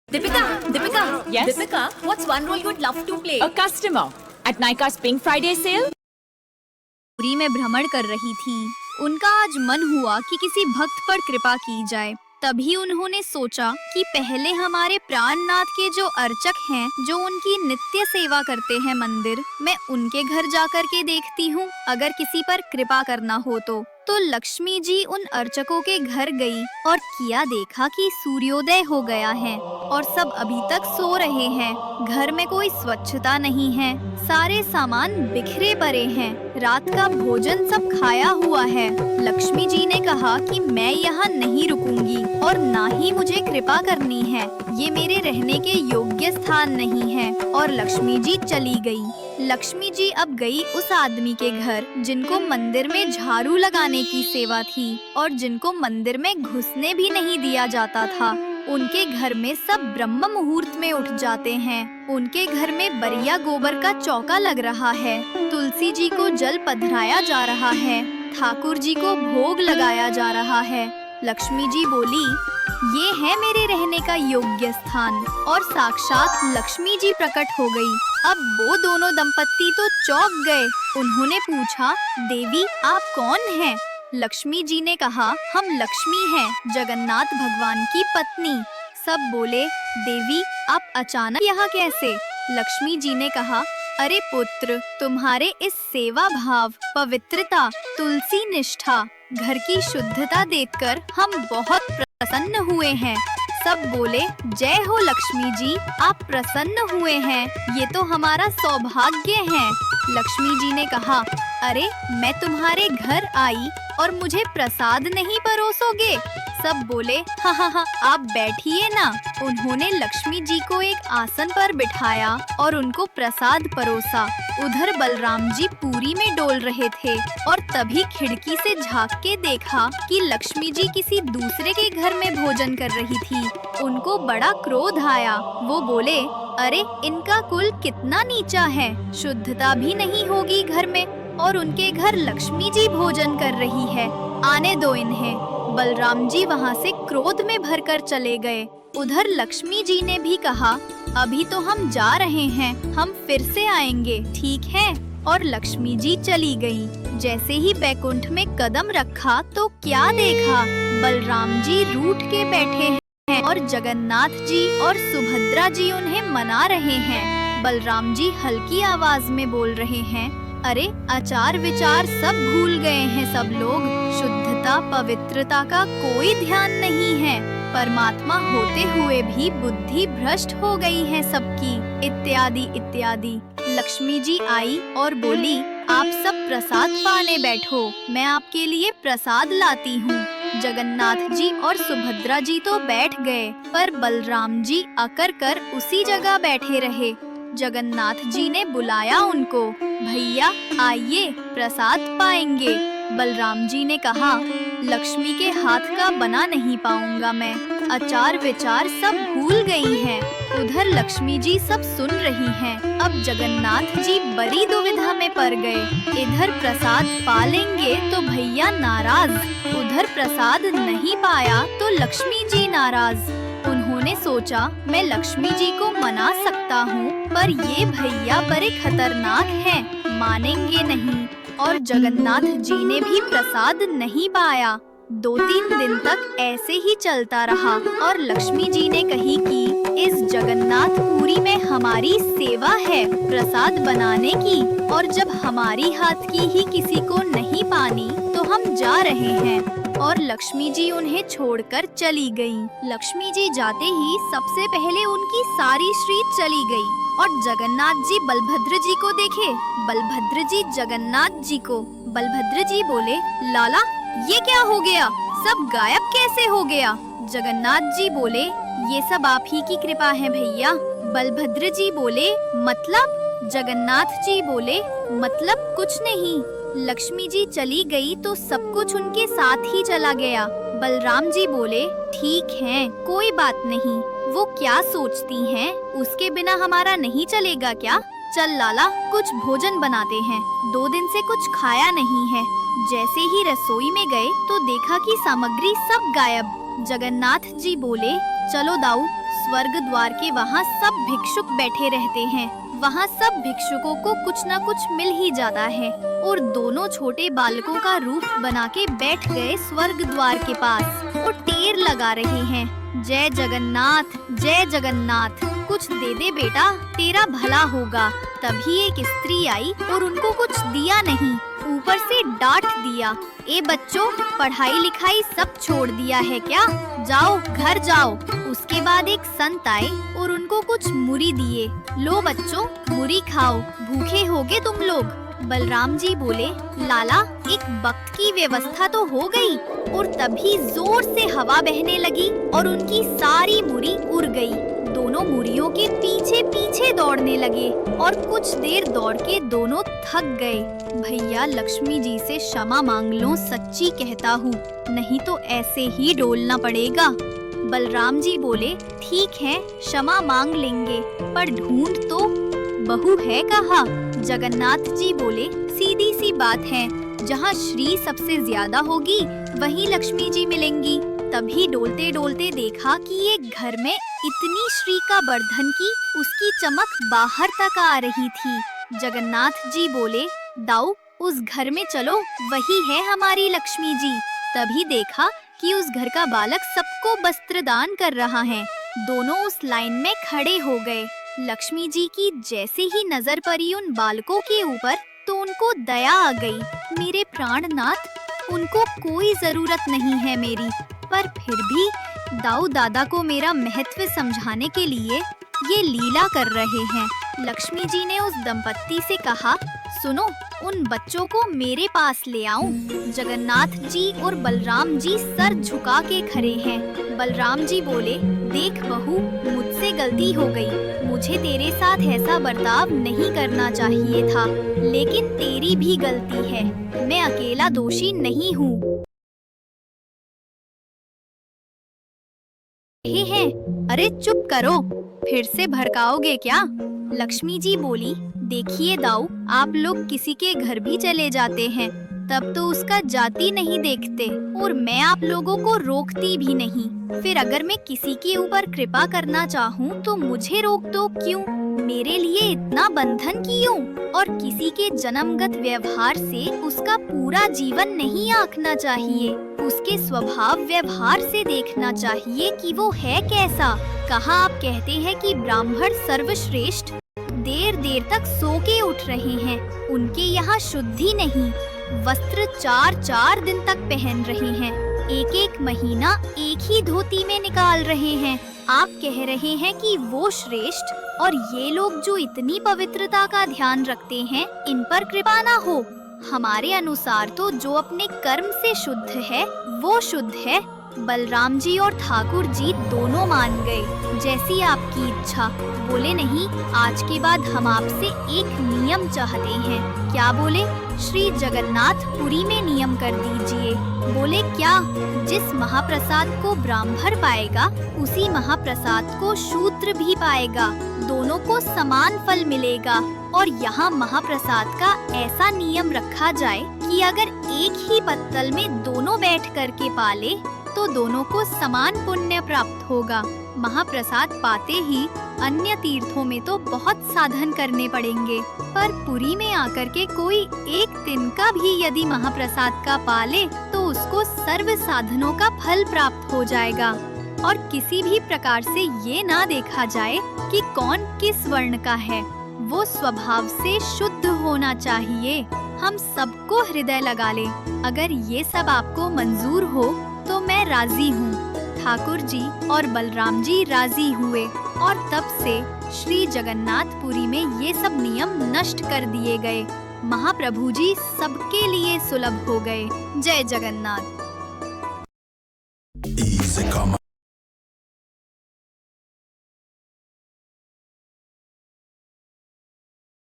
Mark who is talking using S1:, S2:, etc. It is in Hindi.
S1: Deepika,
S2: Yes?
S1: Deepika, what's one role you'd love to play?
S2: A customer at Nykaa's Pink Friday sale.
S3: Puri में भ्रमण कर रही थी। उनका आज मन हुआ कि किसी भक्त पर कृपा की जाए। तभी उन्होंने सोचा कि पहले हमारे प्राणनाथ के जो अर्चक हैं, जो उनकी नित्य सेवा करते हैं मंदिर, मैं उनके घर जाकर के देखती हूँ, अगर किसी पर कृपा करना हो तो लक्ष्मी जी उन अर्चकों के घर गई और किया देखा कि सूर्योदय हो गया है और सब अभी तक सो रहे हैं। घर में कोई स्वच्छता नहीं है, सारे सामान बिखरे पड़े हैं, रात का भोजन सब खाया हुआ है। लक्ष्मी जी ने कहा कि मैं यहाँ नहीं रुकूंगी और ना ही मुझे कृपा करनी है, ये मेरे रहने के योग्य स्थान नहीं है। और लक्ष्मी जी चली गई। लक्ष्मी जी अब गई उस आदमी के घर जिनको मंदिर में झाड़ू लगाने की सेवा थी और जिनको मंदिर में घुसने भी नहीं दिया जाता था। उनके घर में सब ब्रह्म मुहूर्त में उठ जाते हैं। उनके घर में बढ़िया गोबर का चौका लग रहा है, तुलसी जी को जल पधराया जा रहा है, ठाकुर जी को भोग लगाया जा रहा है। लक्ष्मी जी बोली, ये है मेरे रहने का योग्य स्थान। और साक्षात लक्ष्मी जी प्रकट हो गई। अब वो दोनों दंपत्ति तो चौंक गए। उन्होंने पूछा, देवी आप कौन हैं? लक्ष्मी जी ने कहा, हम लक्ष्मी हैं, जगन्नाथ भगवान की पत्नी। सब बोले, देवी आप अचानक यहाँ कैसे? लक्ष्मी जी ने कहा, अरे पुत्र, तुम्हारे इस सेवा भाव, पवित्रता, तुलसी निष्ठा, घर की शुद्धता देखकर हम बहुत प्रसन्न हुए हैं। सब बोले, जय हो लक्ष्मी जी, आप प्रसन्न हुए हैं, ये तो हमारा सौभाग्य है। लक्ष्मी जी ने कहा, अरे मैं तुम्हारे घर आई और मुझे प्रसाद नहीं परोसोगे? सब बोले, हाँ हाँ हाँ, आप बैठिए ना। उन्होंने लक्ष्मी जी को एक आसन पर बिठाया और उनको प्रसाद परोसा। उधर बलराम जी पूरी में डोल रहे थे और तभी खिड़की से झांक के देखा कि लक्ष्मी जी किसी दूसरे के घर में भोजन कर रही थी। उनको बड़ा क्रोध आया। वो बोले, अरे इनका कुल कितना नीचा है, शुद्धता भी नहीं होगी घर में और उनके घर लक्ष्मी जी भोजन कर रही है, आने दो इन्हें। बलराम जी वहाँ से क्रोध में भरकर चले गए। उधर लक्ष्मी जी ने भी कहा, अभी तो हम जा रहे हैं, हम फिर से आएंगे, ठीक है? और लक्ष्मी जी चली गई। जैसे ही बैकुंठ में कदम रखा तो क्या देखा, बलराम जी रूठ के बैठे हैं और जगन्नाथ जी और सुभद्रा जी उन्हें मना रहे हैं। बलराम जी हल्की आवाज में बोल रहे हैं, अरे आचार विचार सब भूल गए हैं सब लोग, शुद्धता पवित्रता का कोई ध्यान नहीं है, परमात्मा होते हुए भी बुद्धि भ्रष्ट हो गई है सबकी, इत्यादि इत्यादि। लक्ष्मी जी आई और बोली, आप सब प्रसाद पाने बैठो, मैं आपके लिए प्रसाद लाती हूँ। जगन्नाथ जी और सुभद्रा जी तो बैठ गए, पर बलराम जी अकर कर उसी जगह बैठे रहे। जगन्नाथ जी ने बुलाया उनको, भैया आइए प्रसाद पाएंगे। बलराम जी ने कहा, लक्ष्मी के हाथ का बना नहीं पाऊंगा मैं, आचार विचार सब भूल गई हैं। उधर लक्ष्मी जी सब सुन रही हैं। अब जगन्नाथ जी बड़ी दुविधा में पड़ गए, इधर प्रसाद पा लेंगे तो भैया नाराज, उधर प्रसाद नहीं पाया तो लक्ष्मी जी नाराज। उन्होंने सोचा, मैं लक्ष्मी जी को मना सकता हूँ, पर ये भैया बड़े खतरनाक हैं, मानेंगे नहीं। और जगन्नाथ जी ने भी प्रसाद नहीं पाया। 2-3 दिन तक ऐसे ही चलता रहा और लक्ष्मी जी ने कही कि इस जगन्नाथपुरी में हमारी सेवा है प्रसाद बनाने की, और जब हमारी हाथ की ही किसी को नहीं पानी तो हम जा रहे हैं। और लक्ष्मी जी उन्हें छोड़कर चली गईं। लक्ष्मी जी जाते ही सबसे पहले उनकी सारी श्री चली गई और जगन्नाथ जी बलभद्र जी को देखे, बलभद्र जी जगन्नाथ जी को। बलभद्र जी बोले, लाला ये क्या हो गया, सब गायब कैसे हो गया? जगन्नाथ जी बोले, ये सब आप ही की कृपा है भैया। बलभद्र जी बोले, मतलब? जगन्नाथ जी बोले, मतलब कुछ नहीं, लक्ष्मी जी चली गई तो सब कुछ उनके साथ ही चला गया। बलराम जी बोले, ठीक है, कोई बात नहीं, वो क्या सोचती हैं, उसके बिना हमारा नहीं चलेगा क्या? चल लाला कुछ भोजन बनाते हैं, 2 दिन से कुछ खाया नहीं है। जैसे ही रसोई में गए तो देखा कि सामग्री सब गायब। जगन्नाथ जी बोले, चलो दाऊ स्वर्ग द्वार के वहाँ सब भिक्षुक बैठे रहते हैं। वहाँ सब भिक्षुकों को कुछ न कुछ मिल ही जाता है और दोनों छोटे बालकों का रूप बना के बैठ गए स्वर्ग द्वार के पास और टेर लगा रहे हैं, जय जगन्नाथ, जय जगन्नाथ, कुछ दे दे बेटा, तेरा भला होगा। तभी एक स्त्री आई और उनको कुछ दिया नहीं, ऊपर से डांट दिया, ए बच्चों, पढ़ाई लिखाई सब छोड़ दिया है क्या? जाओ घर जाओ। उसके बाद एक संत आए और उनको कुछ मुरी दिए, लो बच्चों मुरी खाओ, भूखे होगे तुम लोग। बलराम जी बोले, लाला एक वक्त की व्यवस्था तो हो गई। और तभी जोर से हवा बहने लगी और उनकी सारी मुरी उड़ गई। दोनों मुरियों के पीछे पीछे दौड़ने लगे और कुछ देर दौड़ के दोनों थक गए। भैया लक्ष्मी जी से क्षमा मांग लो, सच्ची कहता हूँ, नहीं तो ऐसे ही डोलना पड़ेगा। बलराम जी बोले, ठीक है क्षमा मांग लेंगे, पर ढूंढ तो बहू है कहाँ? जगन्नाथ जी बोले, सीधी सी बात है, जहाँ श्री सबसे ज्यादा होगी वहीं लक्ष्मी जी मिलेंगी। तभी डोलते डोलते देखा कि एक घर में इतनी श्री का वर्धन की उसकी चमक बाहर तक आ रही थी। जगन्नाथ जी बोले, दाऊ उस घर में चलो, वही है हमारी लक्ष्मी जी। तभी देखा कि उस घर का बालक सबको वस्त्र दान कर रहा है। दोनों उस लाइन में खड़े हो गए। लक्ष्मी जी की जैसे ही नजर पड़ी उन बालकों के ऊपर तो उनको दया आ गई। मेरे प्राणनाथ, उनको कोई जरूरत नहीं है मेरी, पर फिर भी दाऊ दादा को मेरा महत्व समझाने के लिए ये लीला कर रहे हैं। लक्ष्मी जी ने उस दंपत्ति से कहा, सुनो, उन बच्चों को मेरे पास ले आऊं। जगन्नाथ जी और बलराम जी सर झुका के खड़े हैं। बलराम जी बोले, देख बहू, मुझसे गलती हो गई, मुझे तेरे साथ ऐसा बर्ताव नहीं करना चाहिए था, लेकिन तेरी भी गलती है, मैं अकेला दोषी नहीं हूँ। अरे चुप करो, फिर से भड़काओगे क्या? लक्ष्मी जी बोली, देखिए दाऊ, आप लोग किसी के घर भी चले जाते हैं तब तो उसका जाति नहीं देखते और मैं आप लोगों को रोकती भी नहीं। फिर अगर मैं किसी के ऊपर कृपा करना चाहूँ तो मुझे रोक दो क्यों? मेरे लिए इतना बंधन क्यों? और किसी के जन्मगत व्यवहार से उसका पूरा जीवन नहीं आंकना चाहिए, उसके स्वभाव व्यवहार से देखना चाहिए कि वो है कैसा। कहा आप कहते हैं कि ब्राह्मण सर्वश्रेष्ठ देर देर तक सो के उठ रहे हैं, उनके यहाँ शुद्धि नहीं, वस्त्र 4-4 दिन तक पहन रहे हैं, एक एक महीना एक ही धोती में निकाल रहे हैं। आप कह रहे हैं कि वो श्रेष्ठ, और ये लोग जो इतनी पवित्रता का ध्यान रखते हैं, इन पर कृपा ना हो। हमारे अनुसार तो जो अपने कर्म से शुद्ध है वो शुद्ध है। बलराम जी और ठाकुर जी दोनों मान गए, जैसी आपकी इच्छा। बोले, नहीं, आज के बाद हम आपसे एक नियम चाहते हैं। क्या बोले? श्री जगन्नाथ पुरी में नियम कर दीजिए। बोले, क्या? जिस महाप्रसाद को ब्राह्मण पाएगा उसी महाप्रसाद को शूद्र भी पाएगा, दोनों को समान फल मिलेगा। और यहाँ महाप्रसाद का ऐसा नियम रखा जाए कि अगर एक ही पत्तल में दोनों बैठ करके पाले तो दोनों को समान पुण्य प्राप्त होगा। महाप्रसाद पाते ही अन्य तीर्थों में तो बहुत साधन करने पड़ेंगे, पर पुरी में आकर के कोई एक दिन का भी यदि महाप्रसाद का पाले तो उसको सर्व साधनों का फल प्राप्त हो जाएगा। और किसी भी प्रकार से ये ना देखा जाए कि कौन किस वर्ण का है, वो स्वभाव से शुद्ध होना चाहिए। हम सबको हृदय लगा ले। अगर ये सब आपको मंजूर हो तो मैं राजी हूँ। ठाकुर जी और बलराम जी राजी हुए और तब से श्री जगन्नाथपुरी में ये सब नियम नष्ट कर दिए गए। महाप्रभु जी सबके लिए सुलभ हो गए। जय जगन्नाथ।
S4: Easy come